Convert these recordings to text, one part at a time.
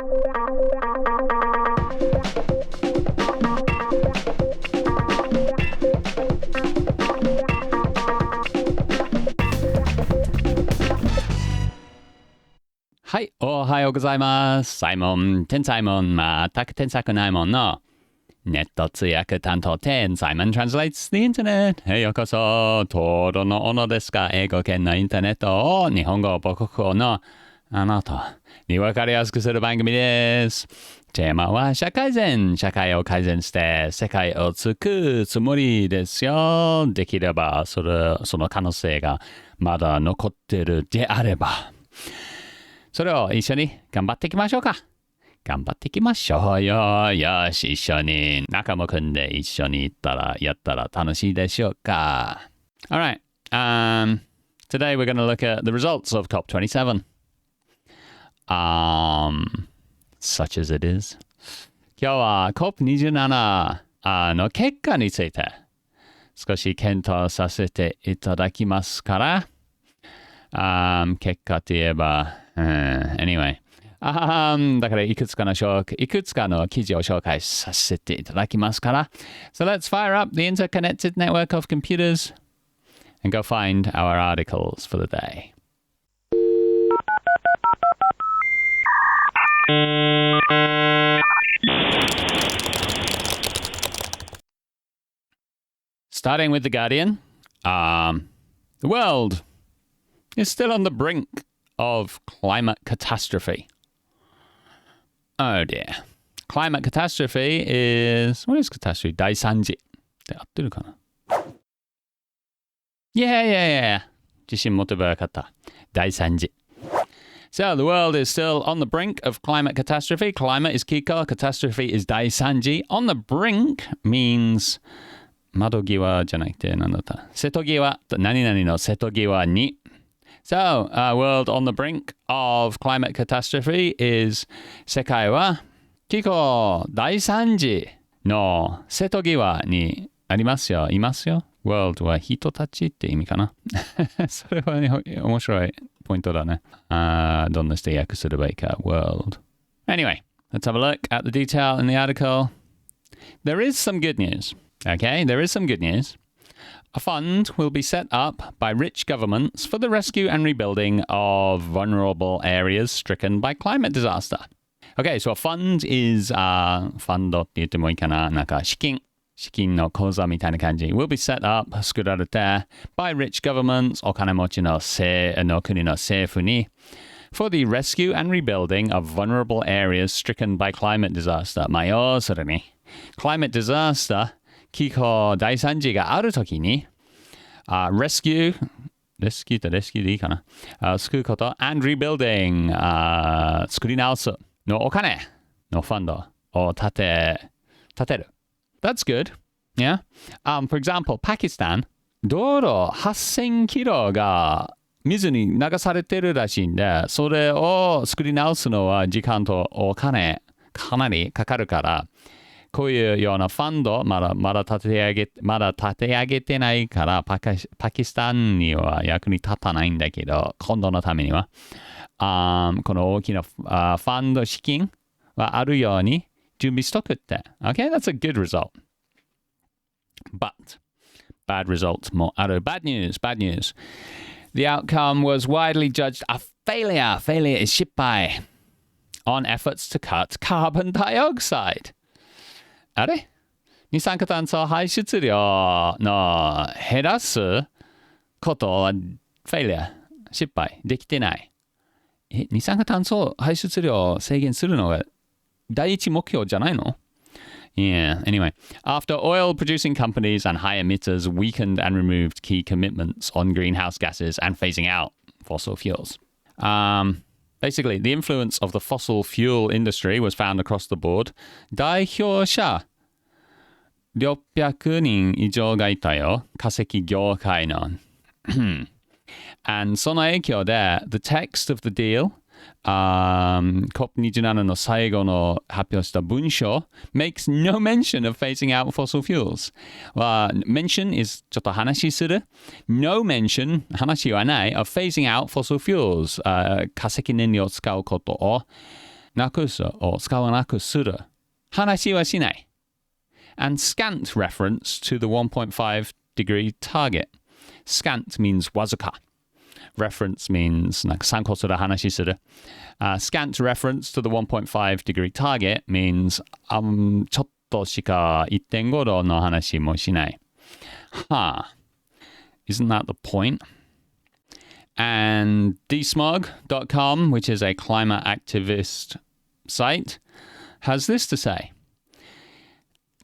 はい、おはようございます。サイモン、天才もん、全く天才くないもんのネット通訳担当店、サイモン translates the internet。ようこそ、トロのオノですが、英語圏のインターネットを日本語母国語のあなたに分かりやすくする番組です。テーマは社会を改善して世界を救うつもりですよ。できればその可能性がまだ残っているであれば。それを一緒に頑張っていきましょうか。頑張っていきましょうよ。よし、一緒に仲間組んで一緒にやったら楽しいでしょうか。Alright, today we're going to look at the results of COP27. Such as it is. 今日は COP27 の結果について少し検討させていただきますから、結果といえば、anyway. だからいくつかの記事を紹介させていただきますから。So let's fire up the interconnected network of computers and go find our articles for the day. Starting with The Guardian, the world is still on the brink of climate catastrophe. Oh dear. Climate catastrophe is... What is catastrophe? 大惨事って合ってるかな? Yeah. 自信持てばよかった。大惨事。So the world is still on the brink of climate catastrophe. Climate is Kiko. Catastrophe is 大惨事. On the brink means 窓際じゃなくて何だった瀬戸際。何々の瀬戸際に。So, world on the brink of climate catastrophe is 世界は気候大惨事の瀬戸際にありますよ。いますよ。world は人たちって意味かな。それは、面白いポイントだね。どんなして訳すればいいか。world. Anyway, let's have a look at the detail in the article. There is some good news. Okay, there is some good news.A fund will be set up by rich governments for the rescue and rebuilding of vulnerable areas stricken by climate disaster. Okay, so a fund is, ファンドって言ってもいいかな、なんか資金の口座みたいな感じ。will be set up, 作られて by rich governments, お金持ちの国の政府に for the rescue and rebuilding of vulnerable areas stricken by climate disaster. まあ要するに、climate disaster気候大惨事があるときに、レスキューでいいかな、救うこと、and rebuilding、作り直すのお金のファンドを立てる。That's good. Yeah. For example, Pakistan, 道路8000キロが水に流されてるらしいんで、それを作り直すのは時間とお金かなりかかるから、こういうようなファンド、まだ立て上げてないから、パキスタンには役に立たないんだけど、今度のためには、この大きなファンド資金はあるように準備しとくって。Okay, that's a good result. But, bad results もある。Bad news. The outcome was widely judged a failure. Failure is 失敗 on efforts to cut carbon dioxide.あれ二酸化炭素排出量の減らすことは失敗できてない。二酸化炭素排出量を制限するのが第一目標じゃないの? Yeah, anyway. After oil producing companies and high emitters weakened and removed key commitments on greenhouse gases and phasing out fossil fuels. Basically, the influence of the fossil fuel industry was found across the board. 代表者600人以上がいたよ。化石業界の。And その影響で、the text of the deal, COP27 の最後の発表した文書 makes no mention of phasing out fossil fuels. mention is ちょっと話する。no mention 話はない of phasing out fossil fuels. 化石燃料を使うことをなくすを使わなくする。話はしない。And scant reference to the 1.5 degree target. Scant means わずか。Reference means なんか参考する話する。Scant reference to the 1.5 degree target means ちょっとしか1.5度の話もしない。Isn't that the point? And dsmog.com, which is a climate activist site, has this to say.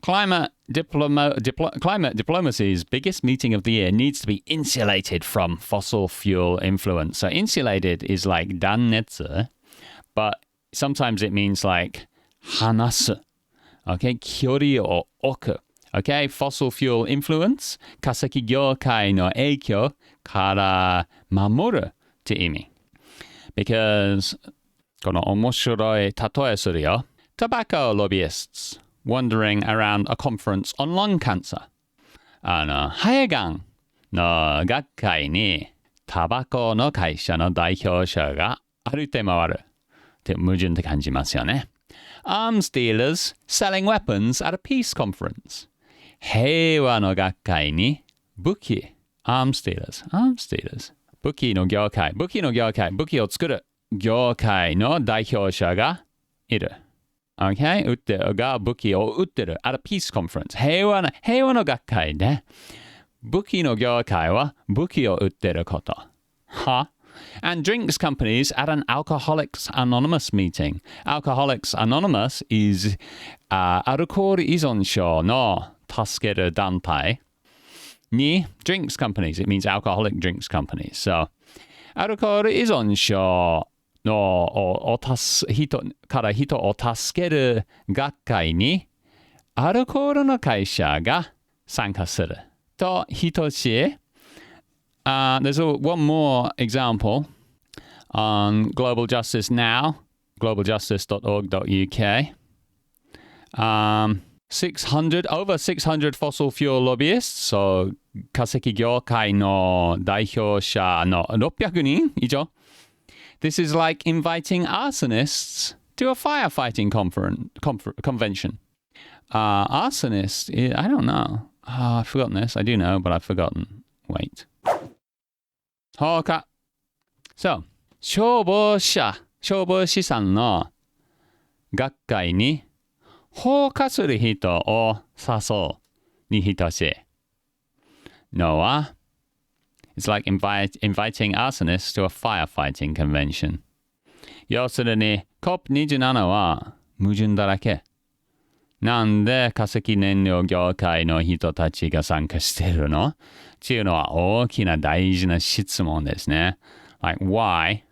Climate diplomacy's biggest meeting of the year needs to be insulated from fossil fuel influence. So insulated is like 断熱, but sometimes it means like 話す. Okay, 距離を置く. Okay, fossil fuel influence, 化石業界の影響から守るって意味。Because この面白い例えするよ。Tobacco lobbyists wandering around a conference on lung cancer. 肺がんの学会にタバコの会社の代表者が歩いて回るって矛盾って感じますよね。Arms dealers selling weapons at a peace conference. 平和の学会に武器 Arms dealers 武器の業界武器を作る業界の代表者がいる。Okay? 武器を売ってる at a peace conference 平和の学会で武器の業界は武器を売ってること。And drinks companies at an Alcoholics Anonymous meeting. Alcoholics Anonymous is アルコール依存症の助ける団体に drinks companies. It means alcoholic drinks companies. So アルコール依存症の人を助ける学会にアルコールの会社が参加すると等しい。There's one more example on Global Justice Now, globaljustice.org.uk. Over 600 fossil fuel lobbyists, so 化石業界の代表者の600人以上。This is like inviting arsonists to a firefighting convention. Arsonist, I don't know. I've forgotten this. I do know, but I've forgotten. Wait. 他 So, 消防士さんの学会に放火する人を誘うに等しい。Noah, it's like inviting arsonists to a firefighting convention. 要するに COP27 は矛盾だらけ。なんで化石燃料業界の人たちが参加しているのっていうのは大きな大事な質問ですね。Like why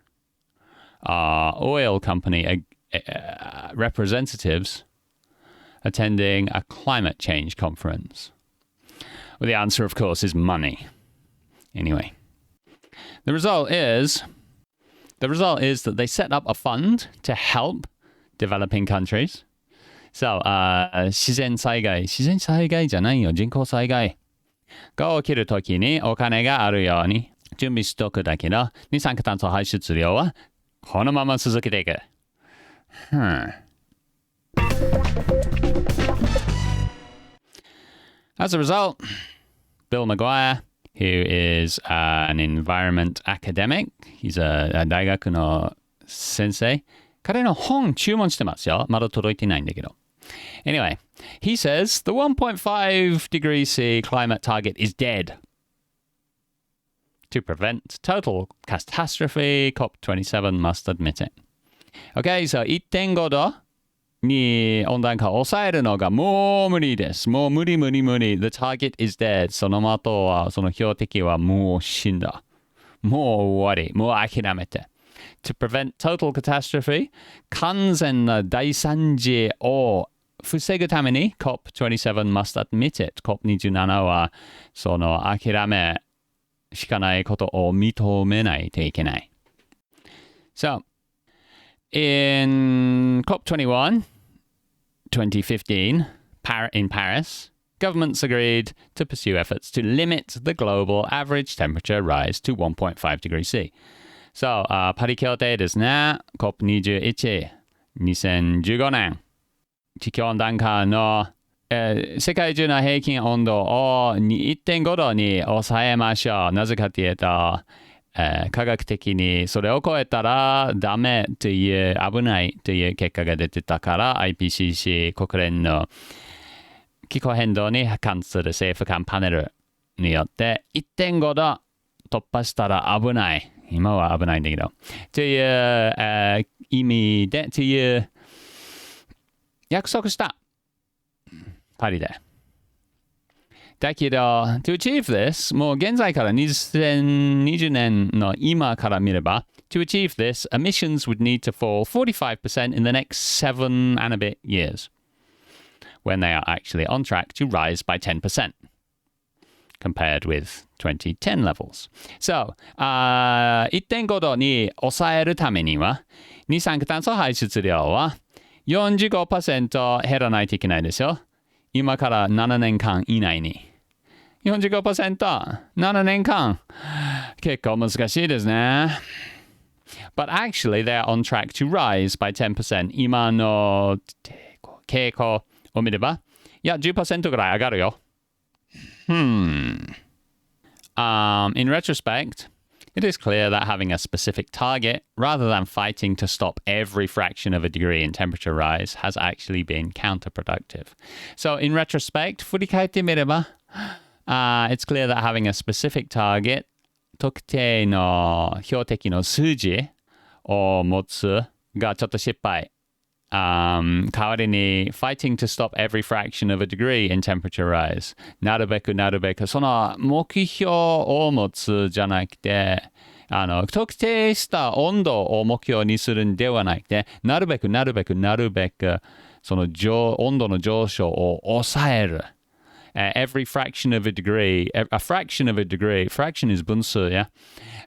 oil company representatives attending a climate change conference? Well, the answer, of course, is money. Anyway, the result is that they set up a fund to help developing countries. So, 自然災害じゃないよ、人工災害が起きるときにお金があるように準備しとくだけど、二酸化炭素排出量はこのまま続けていく。As a result, Bill McGuire, who is an environment academic, he's a 大学の先生、彼の本注文してますよ。まだ届いてないんだけど。Anyway, he says the 1.5 degrees C climate target is dead. To prevent total catastrophe, COP27 must admit it. Okay, so 1.5 度に温暖化を抑えるのがもう無理です。もう無理。The target is dead. その的は、その標的はもう死んだ。もう終わり。もう諦めて。To prevent total catastrophe, 完全な大惨事を防ぐために COP27 must admit it. COP27 はその諦めしかないことを認めないといけない。So, in COP21, 2015, in Paris, governments agreed to pursue efforts to limit the global average temperature rise to 1.5 degrees C. So, パリ協定ですね。COP21。2015年、地球温暖化の、世界中の平均温度を 1.5 度に抑えましょう。なぜかというと、科学的にそれを超えたらダメという危ないという結果が出てたから IPCC 国連の気候変動に関する政府間パネルによって 1.5 度突破したら危ない。今は危ないんだけど。という、意味で、という約束した。パリで。だけど、to achieve this, もう現在から2020年の今から見れば、to achieve this, emissions would need to fall 45% in the next 7 and a bit years, when they are actually on track to rise by 10%. Compared with 2010 levels. So, 1.5 度に抑えるためには、二酸化炭素排出量は 45% 減らないといけないですよ。今から7年間以内に。45%、7年間。結構難しいですね。But actually, they are on track to rise by 10%. 今の傾向を見れば、いや、10% ぐらい上がるよ。In retrospect, it is clear that having a specific target, rather than fighting to stop every fraction of a degree in temperature rise, has actually been counterproductive. So, in retrospect, 振り返ってみれば、it's clear that having a specific target, 特定の標的の数字を持つがちょっと失敗。代わりに fighting to stop every fraction of a degree in temperature rise なるべくその目標を持つじゃなくて特定した温度を目標にするんではなくてなるべくその温度の上昇を抑えるevery fraction of a degree, a fraction of a degree, fraction is 分数, yeah?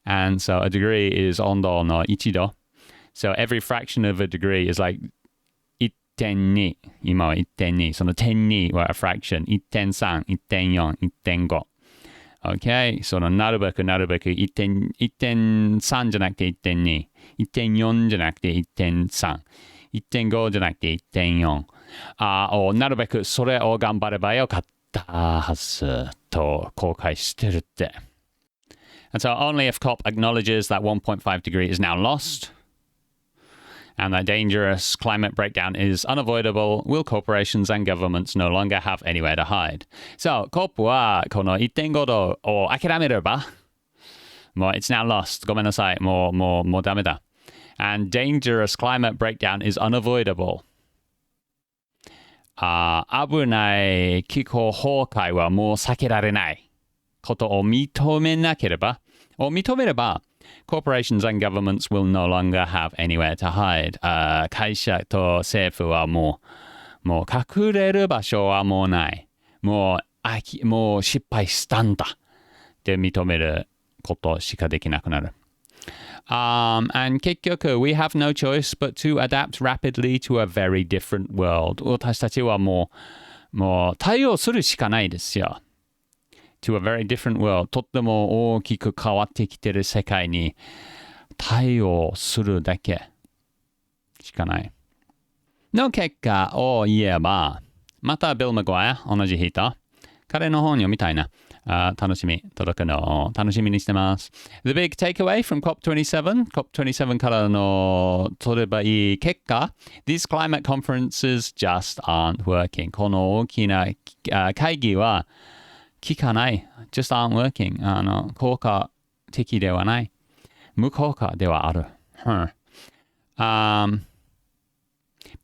And so a degree is 温度の1度. So every fraction of a degree is like 1.2. 今は 1.2. その 1.2 は a fraction. 1.3, 1.4, 1.5. Okay? そのなるべく 1.3 じゃなくて 1.2. 1.4 じゃなくて 1.3. 1.5 じゃなくて 1.4. なるべくそれを頑張ればよかったはずと後悔してるって。And so only if COP acknowledges that 1.5 degree is now lost and that dangerous climate breakdown is unavoidable, will corporations and governments no longer have anywhere to hide. So, COP はこの 1.5 度を諦めれば、もう it's now lost. ごめんなさい。もうダメだ。And dangerous climate breakdown is unavoidable. 危ない気候崩壊はもう避けられないことを認めれば、corporations and governments will no longer have anywhere to hide. 会社と政府はもう隠れる場所はもうない。もう失敗したんだって認めることしかできなくなる。and 結局 we have no choice but to adapt rapidly to a very different world. 私たちはもう対応するしかないですよ。to a very different world. とっても大きく変わってきている世界に対応するだけしかない。の結果を言えば、またビル・マグワイア、同じ人、彼の本読みたいな。届くのを楽しみにしてます。The big takeaway from COP27 からの取ればいい結果 These climate conferences just aren't working. この大きな会議は効かない。just aren't working. 効果的ではない。無効果ではある。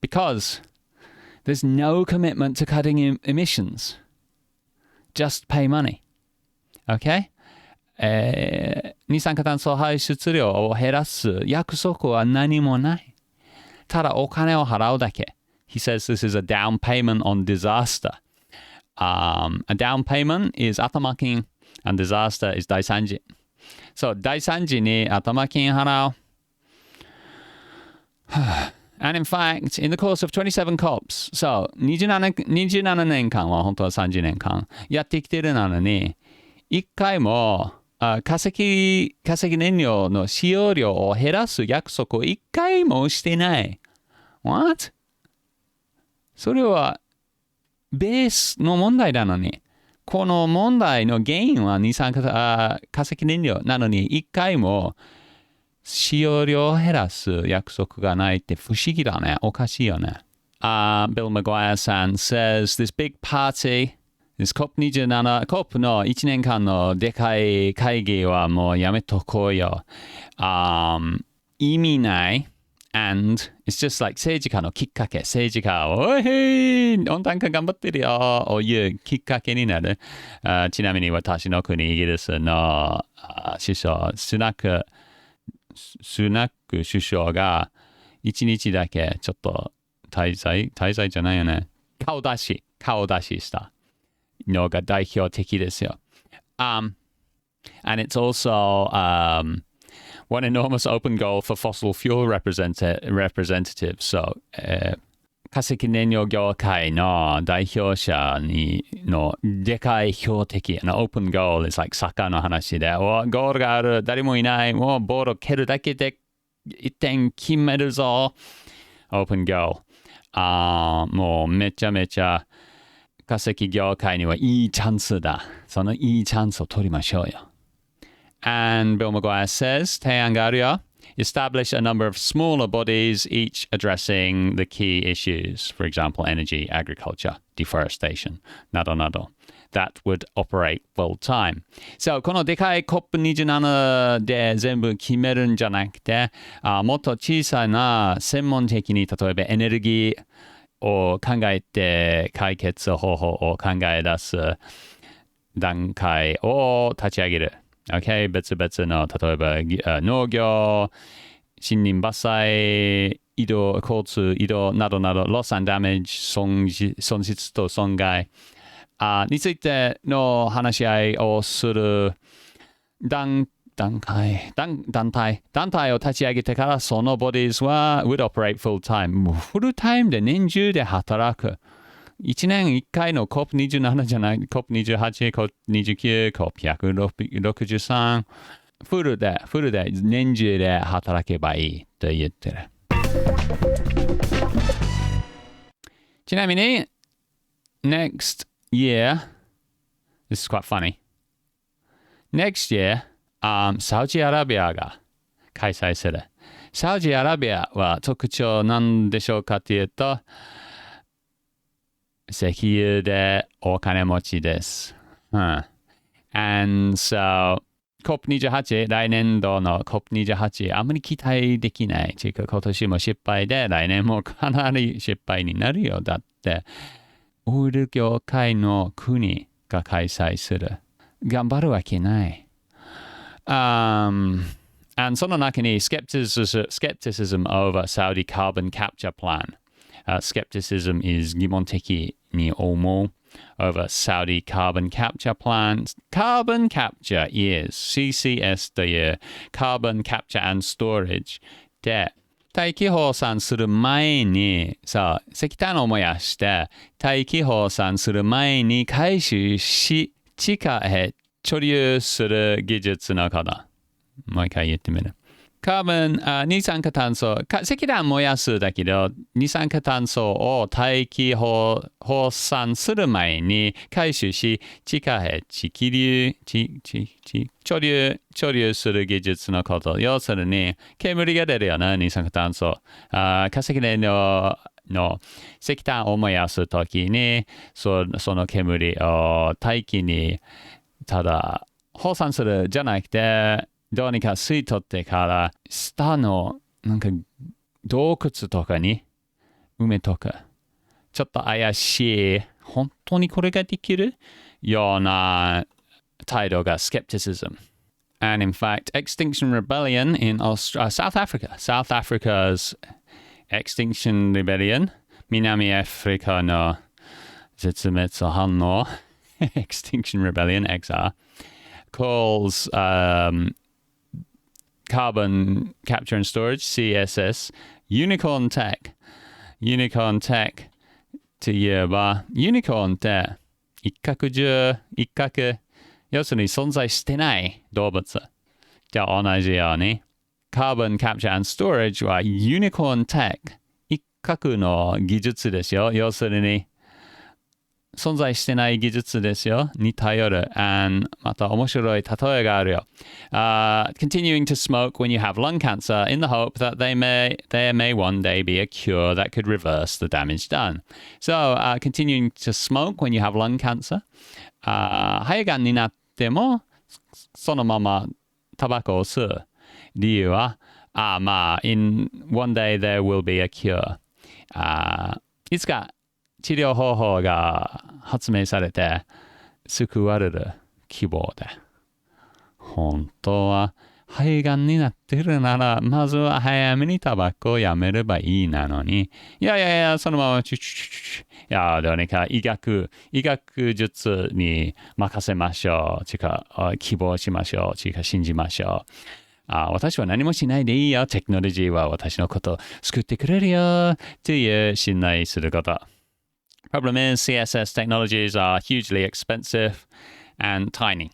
Because there's no commitment to cutting emissions. Just pay money.Okay? 二酸化炭素排出量を減らす約束は何もない。ただお金を払うだけ。He says this is a down payment on disaster. A down payment is 頭金 and disaster is 大惨事。そう、大惨事に頭金払う。And in fact, in the course of 27 COPs, so 27年間は本当は30年間やってきてるなのに、一回も化石燃料の使用量を減らす約束を一回もしてない。What? それはベースの問題なのに、この問題の原因は二酸化化石燃料なのに、一回も使用量を減らす約束がないって不思議だね。おかしいよね。Bill McGuire さん says this big party, this COP27 COP の1年間のでかい会議はもうやめとこうよ。意味ない。And it's just like 政治家のきっかけ。政治家を、おい温暖化頑張ってるよというきっかけになる。ちなみに私の国イギリスの首相スナック首相が1日だけちょっと滞在じゃないよね。顔出ししたのが代表的ですよ。And it's also one enormous open goal for fossil fuel representatives. So, 化石燃料業界の代表者のでかい標的の open goal is like サッカーの話で、ゴールがある、誰もいない、もうボールを蹴るだけで1点決めるぞ。open goal。もうめちゃめちゃ化石業界にはいいチャンスだ。そのいいチャンスを取りましょうよ。And Bill McGuire says, 提案があるよ。Establish a number of smaller bodies, each addressing the key issues, for example, energy, agriculture, deforestation, などなど that would operate full time. So, このでかい COP27 で全部決めるんじゃなくて、もっと小さな専門的に、例えばエネルギーを考えて解決方法を考え出す段階を立ち上げる。Okay? 別々の、例えば農業、森林伐採、交通移動などなど、loss and damage、損失と損害についての話し合いをする団体を立ち上げてから、そのボディーズは would operate full time。フルタイムで年中で働く。1年1回の COP27 じゃない、COP28、COP29、COP163、フルで年中で働けばいいと言ってる。ちなみに、next year, this is quite funny. Next year, サウジアラビアが開催する。サウジアラビアは特徴なんでしょうかというと、石油でお金持ちです。And so, COP28、来年度の COP28、あんまり期待できない。今年も失敗で、来年もかなり失敗になるよ。だって、オイル業界の国が開催する。頑張るわけない。And その中に skepticism over Saudi carbon capture plan.Skepticism is 疑問的に思う over Saudi carbon capture plans. Carbon capture is CCS という Carbon Capture and Storage で大気放散する前に石炭を燃やして大気放散する前に回収し地下へ貯留する技術のこと。もう一回言ってみる。二酸化炭素、石炭燃やすだけど、二酸化炭素を大気放散する前に回収し、地下へ貯留する技術のこと。要するに、煙が出るよね、二酸化炭素。化石燃料の石炭を燃やすときに、その煙を大気にただ放散するじゃなくて、どうにか吸い取ってから下のなんか洞窟とかに埋めとく。ちょっと怪しい、本当にこれができるような態度が skepticism. And in fact, Extinction Rebellion in South Africa's Extinction Rebellion, 南アフリカの絶滅反応Extinction Rebellion, XR, calls Carbon Capture and Storage, CSS, Unicorn Tech. Unicorn Tech といえば、ユニコーンって一角、要するに存在してない動物。じゃあ同じように、Carbon Capture and Storage は Unicorn Tech、一核の技術ですよ。要するに、存在してない技術ですよ。に頼る。また面白い例えがあるよ。Continuing to smoke when you have lung cancer in the hope that there may one day be a cure that could reverse the damage done. So, continuing to smoke when you have lung cancer. 肺がんになっても、そのままタバコを吸う。理由は、in one day there will be a cure. いつか治療方法が発明されて救われる希望で。本当は肺がんになってるなら、まずは早めにタバコをやめればいいなのに。いや、そのままどうにか医学術に任せましょう。希望しましょう。信じましょう。私は何もしないでいいよ。テクノロジーは私のことを救ってくれるよ。っていう信頼すること。Problem is, CSS technologies are hugely expensive and tiny.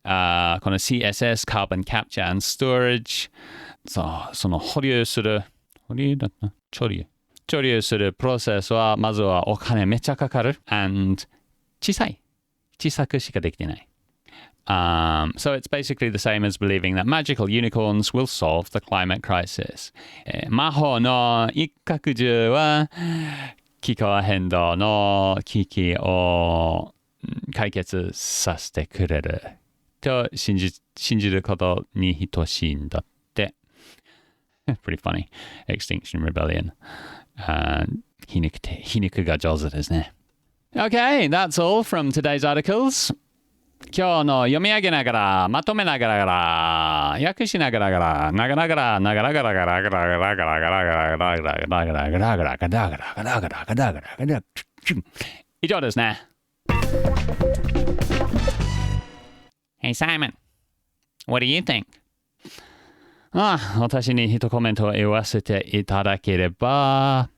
この CSS, Carbon Capture and Storage, その処理するプロセスはまずはお金めっちゃかかる and 小さくしかできてない。So it's basically the same as believing that magical unicorns will solve the climate crisis. 魔法の一角獣は気候変動の危機を解決させてくれると信じることに等しいんだって。Pretty funny. Extinction Rebellion. 皮肉が上手ですね。Okay, that's all from today's articles. 今日の読み上げながら、まとめながら、訳しながら、以上ですね。Hey Simon, what do you think? 私に一コメントを言わせていただければ。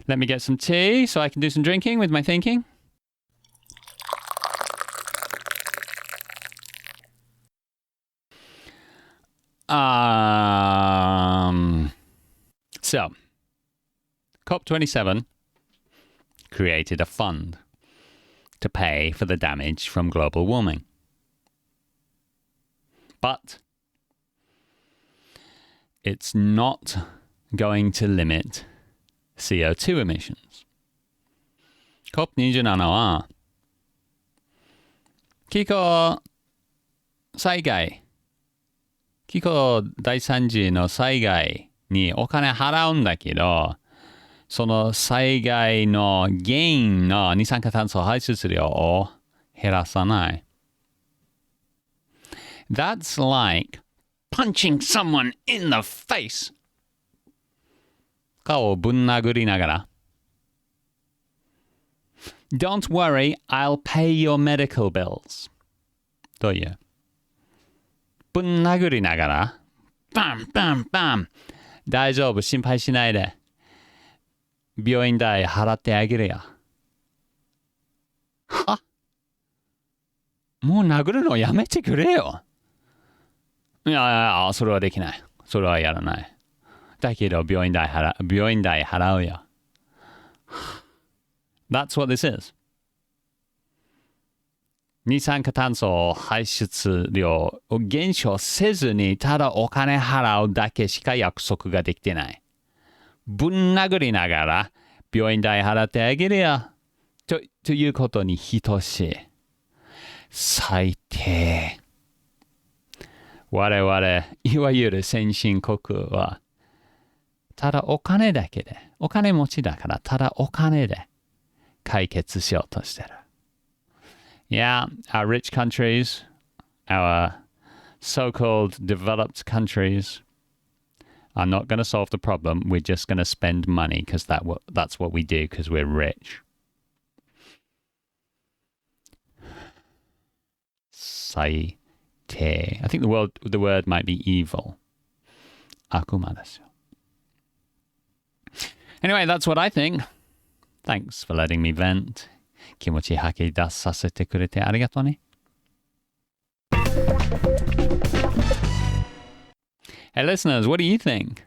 Let me get some tea so I can do some drinking with my thinking. So, COP27 created a fund to pay for the damage from global warming. But it's not going to limit CO2 emissions. COP27 は気候大惨事の災害にお金払うんだけど、その災害の原因の二酸化炭素排出量を減らさない。That's like punching someone in the face. 顔をぶん殴りながら。Don't worry, I'll pay your medical bills. という。ぶん殴りながら、バンバンバン。大丈夫、心配しないで。病院代払ってあげるよ。は？もう殴るのやめてくれよ。いや、それはできない。それはやらない。だけど、病院代払うよ。That's what this is. 二酸化炭素排出量を減少せずにただお金払うだけしか約束ができてない。ぶん殴りながら病院代払ってあげるよ。ということに等しい。最低。我々、いわゆる先進国は、ただお金だけで、お金持ちだからただお金で解決しようとしてる。Yeah, our rich countries, our so-called developed countries are not going to solve the problem. We're just going to spend money because that's what we do because we're rich. 最低. I think the word might be evil. 悪魔ですよ。Anyway, that's what I think. Thanks for letting me vent. 気持ち吐き出させてくれてありがとうね。Hey listeners, what do you think?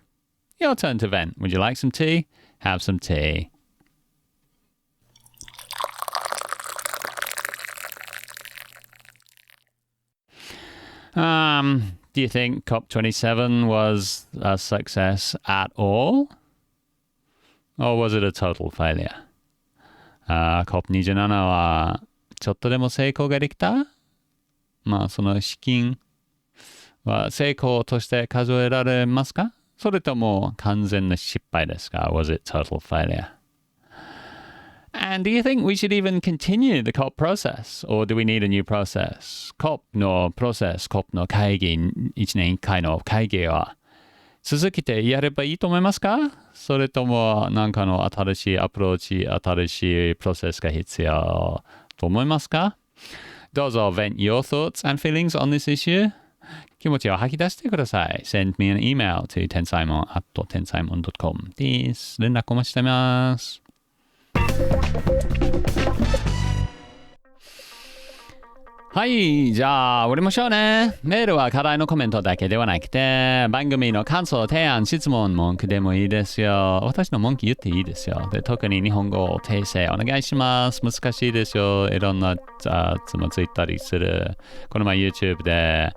Your turn to vent. Would you like some tea? have some tea. Do you think COP27 was a success at all? Or was it a total failure? COP27 はちょっとでも成功ができた？まあその資金は成功として数えられますか？それとも完全な失敗ですか？ Was it total failure? And do you think we should even continue the COP process? Or do we need a new process? COP のプロセス、COP の会議、1年1回の会議は続けてやればいいと思いますか？それとも何かの新しいアプローチ、新しいプロセスが必要と思いますか？どうぞ vent your thoughts and feelings on this issue. 気持ちを吐き出してください。Send me an email to tensaimon@tensaimon.com です。連絡お待ちしています。はい、じゃあ終わりましょうね。メールは課題のコメントだけではなくて、番組の感想、提案、質問、文句でもいいですよ。私の文句言っていいですよ。で、特に日本語を訂正お願いします。難しいですよ。いろんなつもついたりする。この前 YouTube で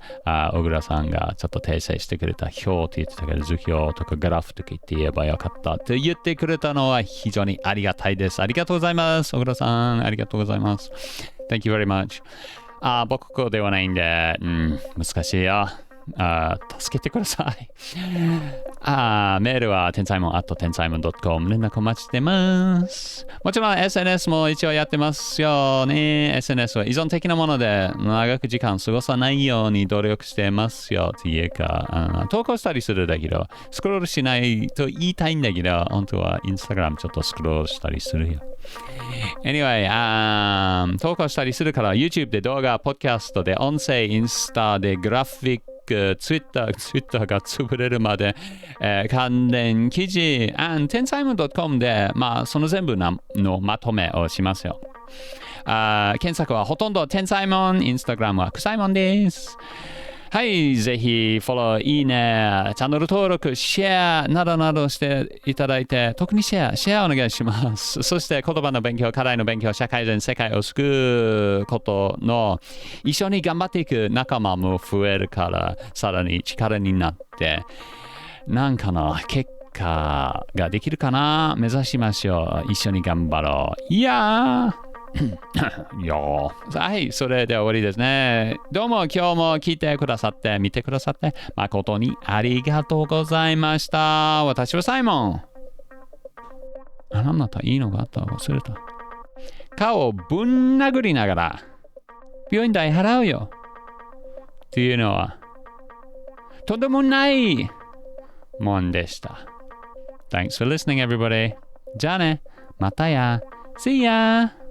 小倉さんがちょっと訂正してくれた表って言ってたけど、図表とかグラフとか言って言えばよかったって言ってくれたのは非常にありがたいです。ありがとうございます。小倉さん、ありがとうございます。Thank you very much. 母国語ではないんで、難しいよ。助けてください。メールはtensaimon@tensaimon.com 連絡お待ちしてます。もちろん SNS も一応やってますよね。SNS は依存的なもので長く時間過ごさないように努力してますよっていうか、投稿したりするだけど、スクロールしないと言いたいんだけど、本当は Instagram ちょっとスクロールしたりするよ。Anyway、投稿したりするから YouTube で動画、Podcast で音声、インスタでグラフィック、Twitter が潰れるまで、関連記事、tensaimon.com で、その全部のまとめをしますよ。検索はほとんどtensaimon、Instagram はtensaimonです。はい、ぜひフォロー、いいね、チャンネル登録、シェアなどなどしていただいて、特にシェアお願いします。そして言葉の勉強、課題の勉強、社会人、世界を救うことの一緒に頑張っていく仲間も増えるから、さらに力になって、なんかの結果ができるかな？目指しましょう。一緒に頑張ろう。いやー。はい、それで終わりですね。どうも今日も聞いてくださって、見てくださって、誠にありがとうございました。私はサイモン。なんだった？いいのがあった？忘れた。顔をぶん殴りながら、病院代払うよ。っていうのは、とんでもないもんでした。Thanks for listening, everybody. じゃあね。またや。See ya!